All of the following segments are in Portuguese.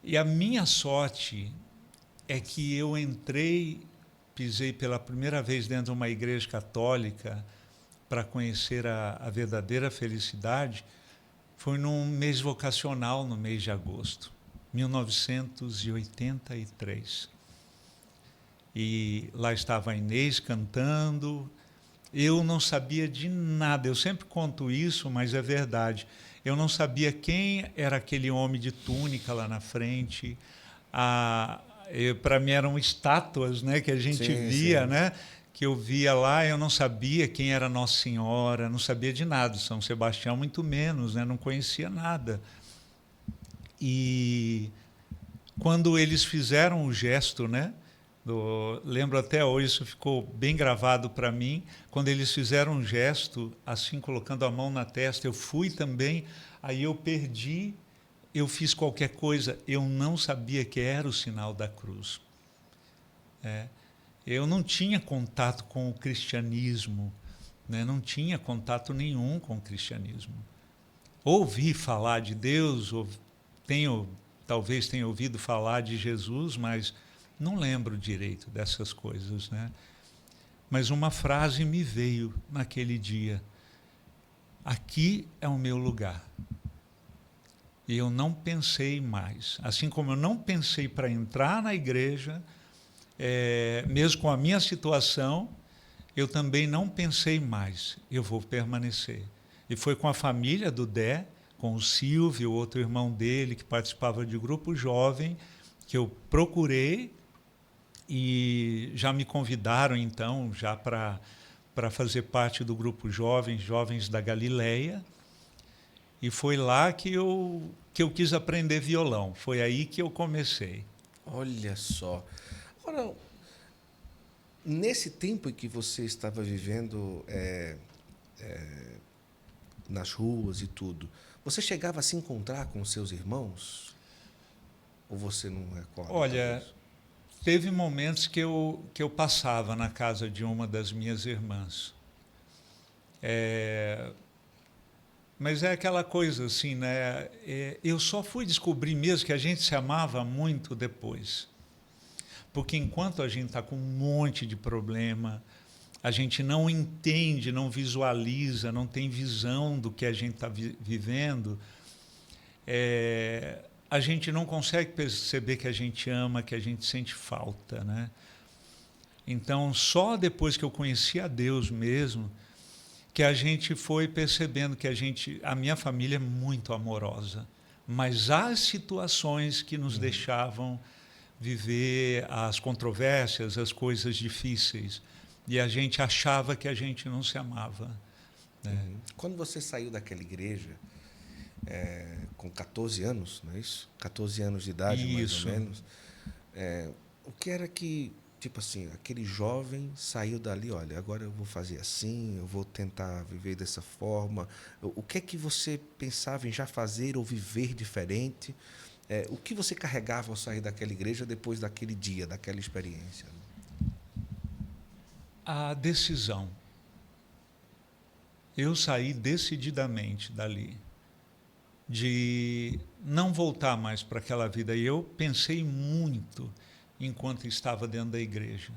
E a minha sorte é que eu pisei pela primeira vez dentro de uma igreja católica para conhecer a verdadeira felicidade, foi num mês vocacional, no mês de agosto, 1983. E lá estava a Inês cantando. Eu não sabia de nada. Eu sempre conto isso, mas é verdade. Eu não sabia quem era aquele homem de túnica lá na frente. Para mim eram estátuas, né, que a gente Sim, via, sim. né, que eu via lá. Eu não sabia quem era Nossa Senhora, não sabia de nada. São Sebastião muito menos, né, não conhecia nada. E quando eles fizeram o gesto, né, lembro até hoje, isso ficou bem gravado para mim, quando eles fizeram um gesto, assim, colocando a mão na testa, eu fui também, aí eu perdi, eu fiz qualquer coisa, eu não sabia que era o sinal da cruz. É, eu não tinha contato com o cristianismo, né, não tinha contato nenhum com o cristianismo. Ouvi falar de Deus, talvez tenha ouvido falar de Jesus, mas não lembro direito dessas coisas, né? Mas uma frase me veio naquele dia: aqui é o meu lugar. E eu não pensei mais. Assim como eu não pensei para entrar na igreja, mesmo com a minha situação, eu também não pensei mais. Eu vou permanecer. E foi com a família do Dé, com o Silvio, outro irmão dele, que participava de grupo jovem, que eu procurei. E já me convidaram, então, já para fazer parte do grupo Jovens da Galileia. E foi lá que eu quis aprender violão. Foi aí que eu comecei. Olha só. Agora, nesse tempo em que você estava vivendo nas ruas e tudo, você chegava a se encontrar com os seus irmãos? Ou você não recorda, Olha, talvez? teve momentos que eu passava na casa de uma das minhas irmãs. É, mas é aquela coisa assim, né? Eu só fui descobrir mesmo que a gente se amava muito depois. Porque enquanto a gente está com um monte de problema, a gente não entende, não visualiza, não tem visão do que a gente está vivendo, a gente não consegue perceber que a gente ama, que a gente sente falta, né? Então, só depois que eu conheci a Deus mesmo, que a gente foi percebendo que a minha família é muito amorosa, mas há situações que nos deixavam viver as controvérsias, as coisas difíceis, e a gente achava que a gente não se amava, né? Uhum. Quando você saiu daquela igreja, com 14 anos, não é isso? 14 anos de idade, mais ou Isso. menos. O que era que, tipo assim, aquele jovem saiu dali, olha, agora eu vou fazer assim, eu vou tentar viver dessa forma. O que é que você pensava em já fazer ou viver diferente? O que você carregava ao sair daquela igreja depois daquele dia, daquela experiência? A decisão. Eu saí decididamente dali, de não voltar mais para aquela vida. E eu pensei muito enquanto estava dentro da igreja,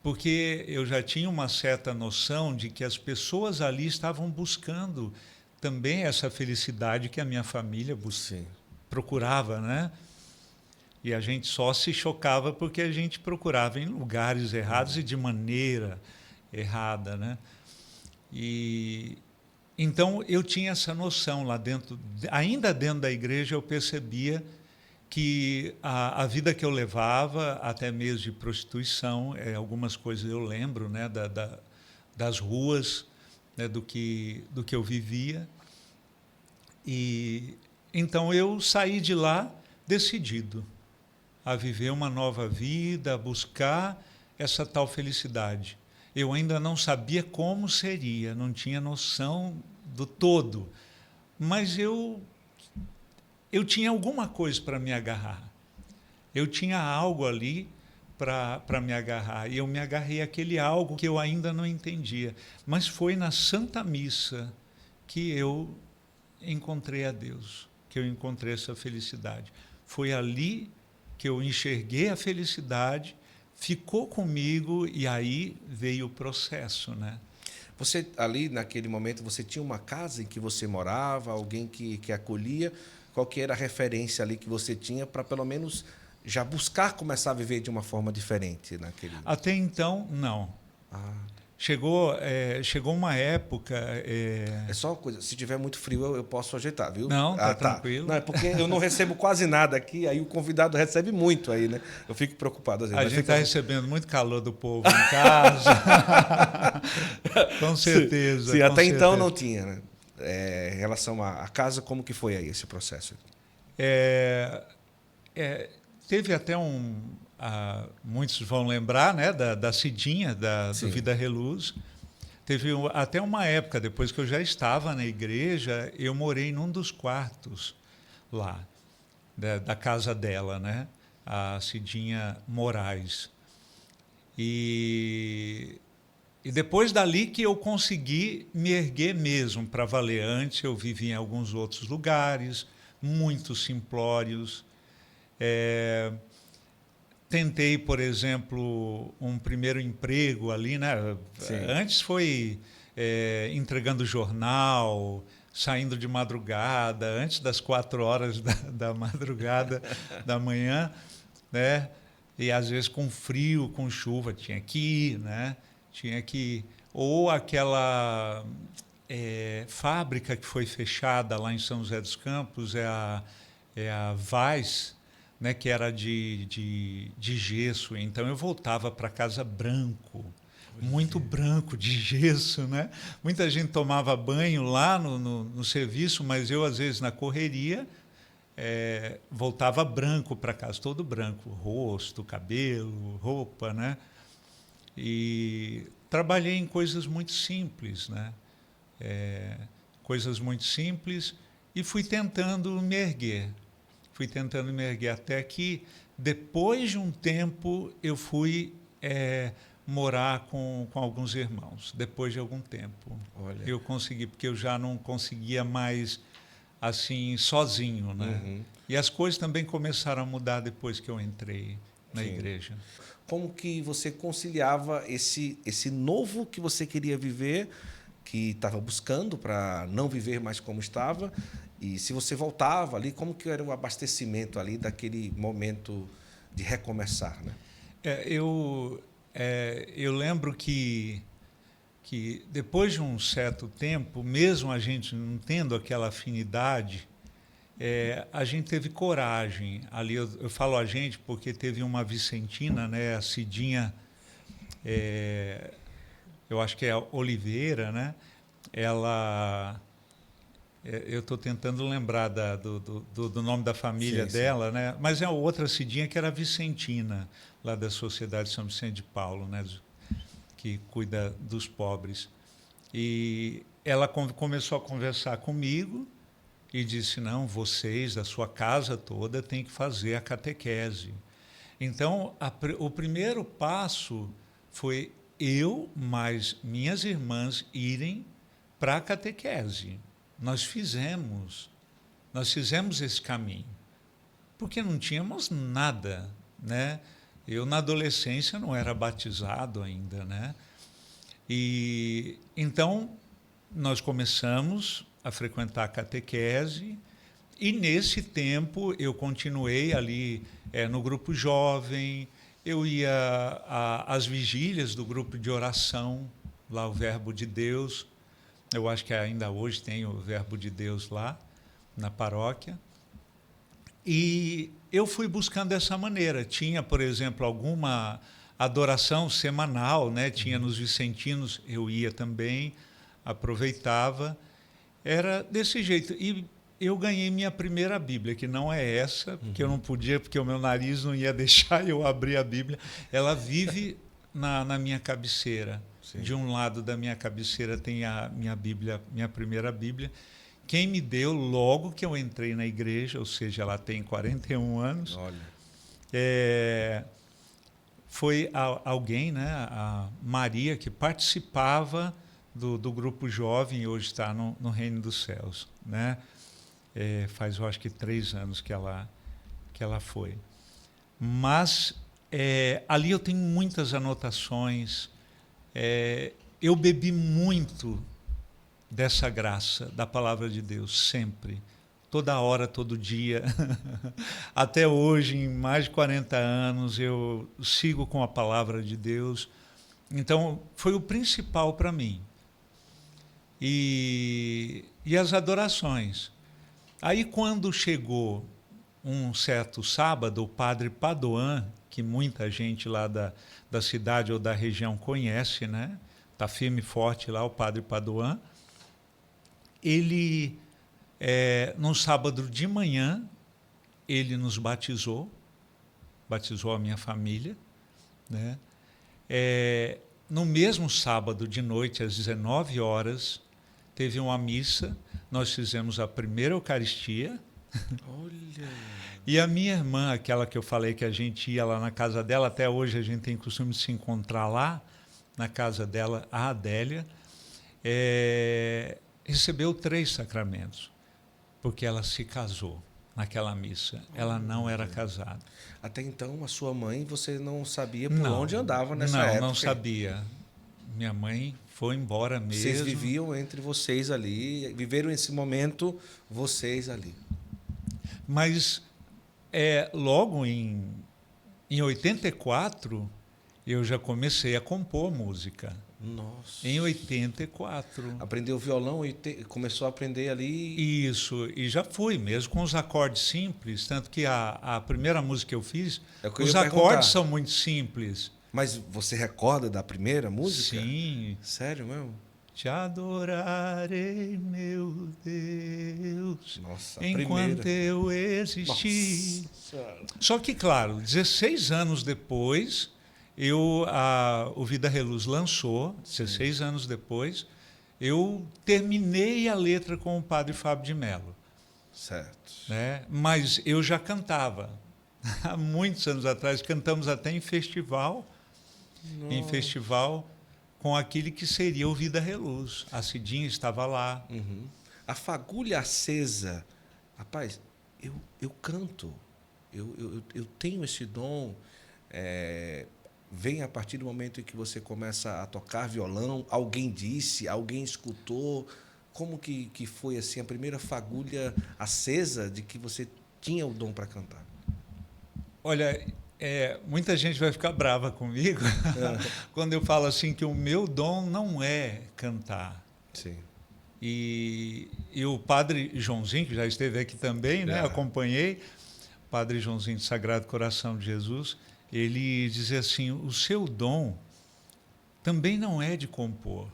porque eu já tinha uma certa noção de que as pessoas ali estavam buscando também essa felicidade que a minha família Sim. procurava, né? E a gente só se chocava porque a gente procurava em lugares errados e de maneira errada, né? E então eu tinha essa noção lá dentro, ainda dentro da igreja eu percebia que a vida que eu levava, até mesmo de prostituição, algumas coisas eu lembro, né, das ruas, né, do que eu vivia. E então eu saí de lá decidido a viver uma nova vida, a buscar essa tal felicidade. Eu ainda não sabia como seria, não tinha noção do todo, mas eu tinha alguma coisa para me agarrar. Eu tinha algo ali para me agarrar. E eu me agarrei àquele algo que eu ainda não entendia. Mas foi na Santa Missa que eu encontrei a Deus, que eu encontrei essa felicidade. foi ali que eu enxerguei a felicidade, ficou comigo e aí veio o processo, né? Você, ali, naquele momento, você tinha uma casa em que você morava, alguém que acolhia? Qual que era a referência ali que você tinha para, pelo menos, já buscar começar a viver de uma forma diferente naquele... Até então, não. Ah, Chegou uma época... é só uma coisa, se tiver muito frio eu posso ajeitar, viu? Não, tá Tá. tranquilo. Não, é porque eu não recebo quase nada aqui, aí o convidado recebe muito aí, né? Eu fico preocupado às vezes. A Mas gente fica... está recebendo muito calor do povo em casa. Com certeza. Sim, com até então certeza. não tinha, né? Em relação à casa, como que foi aí esse processo? É, teve até muitos vão lembrar, né, da Cidinha, do Sim. Vida Reluz. Teve até uma época, depois que eu já estava na igreja, eu morei num dos quartos lá, da casa dela, né? A Cidinha Moraes. E depois dali que eu consegui me erguer mesmo para valer. Antes eu vivia em alguns outros lugares, muito simplórios. Tentei, por exemplo, um primeiro emprego ali, né? Sim. Antes foi entregando jornal, saindo de madrugada, antes das 4 horas da madrugada da manhã, né? E às vezes com frio, com chuva, tinha que ir, né? Tinha que ir. Ou aquela fábrica que foi fechada lá em São José dos Campos, é a Vaz, né, que era de gesso. Então eu voltava para casa branco, muito branco, de gesso, né? Muita gente tomava banho lá no serviço, mas eu, às vezes, na correria, voltava branco para casa, todo branco, rosto, cabelo, roupa, né? E trabalhei em coisas muito simples, né? Coisas muito simples, e fui tentando me erguer. Fui tentando me erguer até que, depois de um tempo, eu fui morar com alguns irmãos. Depois de algum tempo. Olha. Eu consegui, porque eu já não conseguia mais assim sozinho, né? Uhum. E as coisas também começaram a mudar depois que eu entrei na Sim. igreja. Como que você conciliava esse novo que você queria viver, que estava buscando para não viver mais como estava, e se você voltava ali, como que era o abastecimento ali daquele momento de recomeçar, né? Eu lembro que depois de um certo tempo, mesmo a gente não tendo aquela afinidade, a gente teve coragem. Ali eu falo a gente porque teve uma vicentina, né, a Cidinha, eu acho que é a Oliveira, né? Ela, eu estou tentando lembrar do nome da família Sim, sim. dela, né? Mas é outra Cidinha que era a Vicentina, lá da Sociedade São Vicente de Paulo, né? Que cuida dos pobres. E ela começou a conversar comigo e disse: não, vocês, da sua casa toda, têm que fazer a catequese. Então, o primeiro passo foi eu mais minhas irmãs irem para a catequese. Nós fizemos esse caminho, porque não tínhamos nada, né? Eu, na adolescência, não era batizado ainda, né? E então nós começamos a frequentar a catequese, e nesse tempo eu continuei ali no grupo jovem. Eu ia às vigílias do grupo de oração, lá o Verbo de Deus. Eu acho que ainda hoje tem o Verbo de Deus lá na paróquia. E eu fui buscando dessa maneira. Tinha, por exemplo, alguma adoração semanal, né? Tinha nos Vicentinos, eu ia também, aproveitava. Era desse jeito. E eu ganhei minha primeira Bíblia, que não é essa, porque eu não podia, porque o meu nariz não ia deixar eu abrir a Bíblia. Ela vive na minha cabeceira. Sim. De um lado da minha cabeceira tem a minha Bíblia, minha primeira Bíblia. Quem me deu logo que eu entrei na igreja, ou seja, ela tem 41 anos. Olha. Foi alguém, né, a Maria, que participava do grupo jovem e hoje está no Reino dos Céus, né? Faz, eu acho que 3 anos que que ela foi. Mas ali eu tenho muitas anotações. Eu bebi muito dessa graça da palavra de Deus, sempre. Toda hora, todo dia. Até hoje, em mais de 40 anos, eu sigo com a palavra de Deus. Então, foi o principal para mim. E as adorações. Aí, quando chegou um certo sábado, o padre Padoan, que muita gente lá da cidade ou da região conhece, né? Está firme e forte lá, o padre Padoan. Ele, num sábado de manhã, ele nos batizou a minha família, né? No mesmo sábado de noite, às 19 horas, teve uma missa, nós fizemos a primeira Eucaristia. Olha! E a minha irmã, aquela que eu falei que a gente ia lá na casa dela, até hoje a gente tem costume de se encontrar lá, na casa dela, a Adélia, recebeu 3 sacramentos, porque ela se casou naquela missa. Ela não era casada. Até então, a sua mãe, você não sabia por onde andava nessa época? Não sabia. Minha mãe foi embora mesmo. Vocês viviam entre vocês ali, viveram esse momento vocês ali. Mas logo em 84, eu já comecei a compor música. Nossa. Em 84. Aprendeu violão e começou a aprender ali? Isso, e já fui, mesmo com os acordes simples, tanto que a primeira música que eu fiz, os acordes são muito simples. Mas você recorda da primeira música? Sim. Sério mesmo? Te adorarei, meu Deus, nossa, enquanto eu existir. Nossa. Só que, claro, 16 anos depois, o Vida Reluz lançou, 16 anos depois, eu terminei a letra com o padre Fábio de Mello. Certo. Né? Mas eu já cantava. Há muitos anos atrás, cantamos até em festival. Nossa. Em festival com aquele que seria o Vida Reluz. A Cidinha estava lá. Uhum. A fagulha acesa. Rapaz, eu canto. Eu tenho esse dom. Vem a partir do momento em que você começa a tocar violão. Alguém disse, alguém escutou. Como que foi assim a primeira fagulha acesa de que você tinha o dom para cantar? Olha, muita gente vai ficar brava comigo quando eu falo assim que o meu dom não é cantar. Sim. E o padre Joãozinho, que já esteve aqui também, né? Acompanhei, o padre Joãozinho do Sagrado Coração de Jesus, ele dizia assim, o seu dom também não é de compor.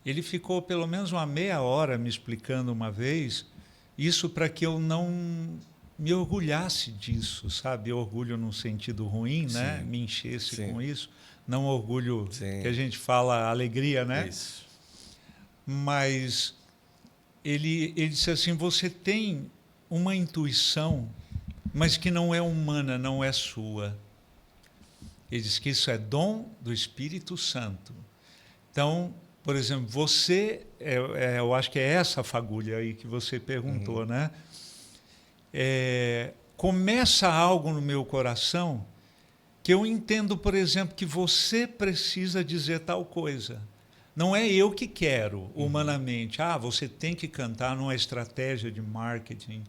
Ele ficou pelo menos uma meia hora me explicando uma vez, isso para que eu não me orgulhasse disso, sabe? Orgulho num sentido ruim, né? Me enchesse com isso. Não orgulho que a gente fala alegria, né? Isso. Mas ele disse assim, você tem uma intuição, mas que não é humana, não é sua. Ele diz que isso é dom do Espírito Santo. Então, por exemplo, você, eu acho que é essa fagulha aí que você perguntou, né? Começa algo no meu coração que eu entendo, por exemplo, que você precisa dizer tal coisa. Não é eu que quero, humanamente. Você tem que cantar, não é estratégia de marketing,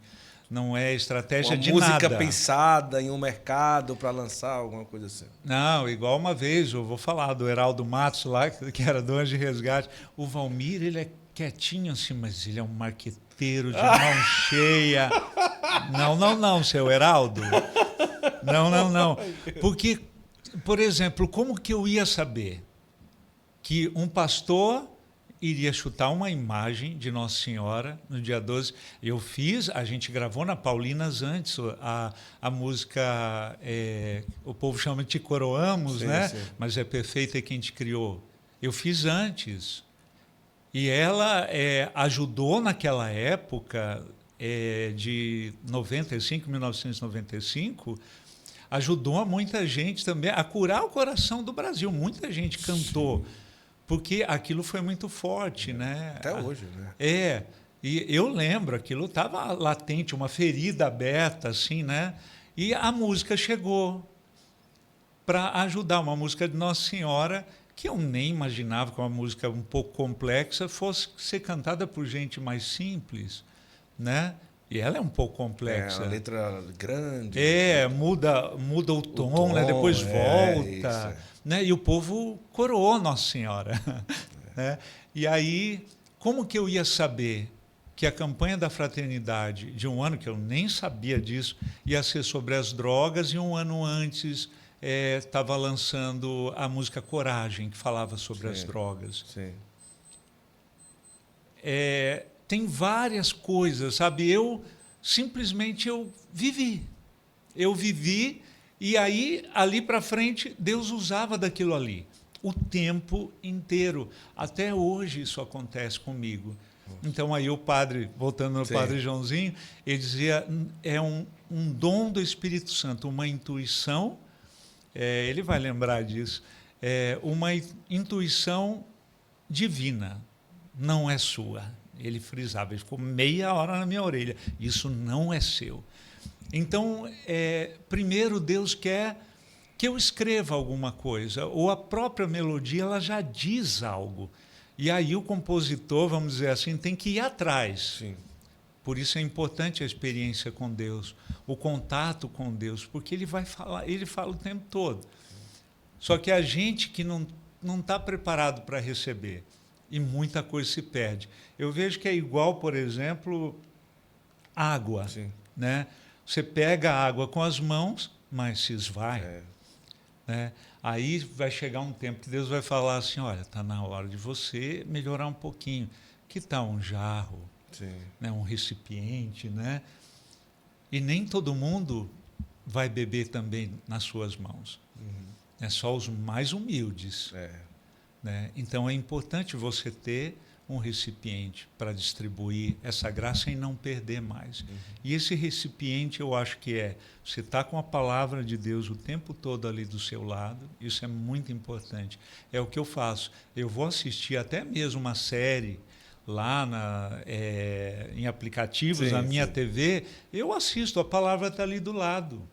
não é estratégia de nada. Uma música pensada em um mercado para lançar, alguma coisa assim. Não, igual uma vez, eu vou falar do Heraldo Matos lá, que era dono de resgate. O Valmir, ele é quietinho assim, mas ele é um marqueteiro de mão cheia. Não, seu Heraldo. Não. Porque, por exemplo, como que eu ia saber que um pastor iria chutar uma imagem de Nossa Senhora no dia 12? A gente gravou na Paulinas antes a música, o povo chama de Te Coroamos, né? Sim. Mas é Perfeita quem te criou. Eu fiz antes. E ela ajudou naquela época, de 1995, ajudou a muita gente também a curar o coração do Brasil. Muita gente cantou, porque aquilo foi muito forte, né? Até hoje, né? E eu lembro, aquilo estava latente, uma ferida aberta, assim, né? E a música chegou para ajudar, uma música de Nossa Senhora, que eu nem imaginava que uma música um pouco complexa fosse ser cantada por gente mais simples, né? E ela é um pouco É uma complexa. letra grande. Muda o O tom, né? tom, Depois isso. volta, né? E o povo coroou Nossa Senhora, né? E aí, como que eu ia saber que a campanha da fraternidade de um ano, que eu nem sabia disso, ia ser sobre as drogas, e um ano antes estava lançando a música Coragem, que falava sobre as Sim, drogas. sim. Tem várias coisas, sabe? Eu vivi. Eu vivi, e aí, ali para frente, Deus usava daquilo ali. O tempo inteiro. Até hoje isso acontece comigo. Então, aí o padre, voltando no Sim. padre Joãozinho, ele dizia, é um dom do Espírito Santo, uma intuição, ele vai lembrar disso, uma intuição divina, não é sua. Ele frisava, ele ficou meia hora na minha orelha, isso não é seu. Então, primeiro Deus quer que eu escreva alguma coisa, ou a própria melodia ela já diz algo. E aí o compositor, vamos dizer assim, tem que ir atrás. Sim. Por isso é importante a experiência com Deus, o contato com Deus, porque ele vai falar, ele fala o tempo todo. Só que a gente que não está preparado para receber, e muita coisa se perde. Eu vejo que é igual, por exemplo, água. Sim. Né? Você pega a água com as mãos, mas se esvai. Né? Aí vai chegar um tempo que Deus vai falar assim, olha, está na hora de você melhorar um pouquinho. Que tal um jarro, Sim. né? Um recipiente, né? E nem todo mundo vai beber também nas suas mãos. É só os mais humildes. Né? Então é importante você ter um recipiente para distribuir essa graça e não perder mais. E esse recipiente, eu acho que você está com a palavra de Deus o tempo todo ali do seu lado, isso é muito importante. É o que eu faço. Eu vou assistir até mesmo uma série lá em aplicativos, na minha TV, eu assisto, a palavra está ali do lado.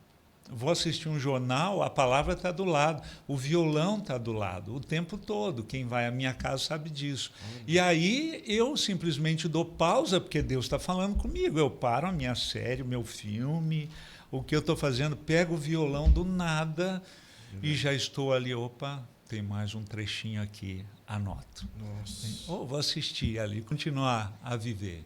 Vou assistir um jornal, a palavra está do lado, o violão está do lado, o tempo todo. Quem vai à minha casa sabe disso. E aí eu simplesmente dou pausa, porque Deus está falando comigo. Eu paro a minha série, o meu filme, o que eu estou fazendo, pego o violão do nada e já estou ali, opa, tem mais um trechinho aqui, anoto. Nossa. Vou assistir ali, continuar a viver.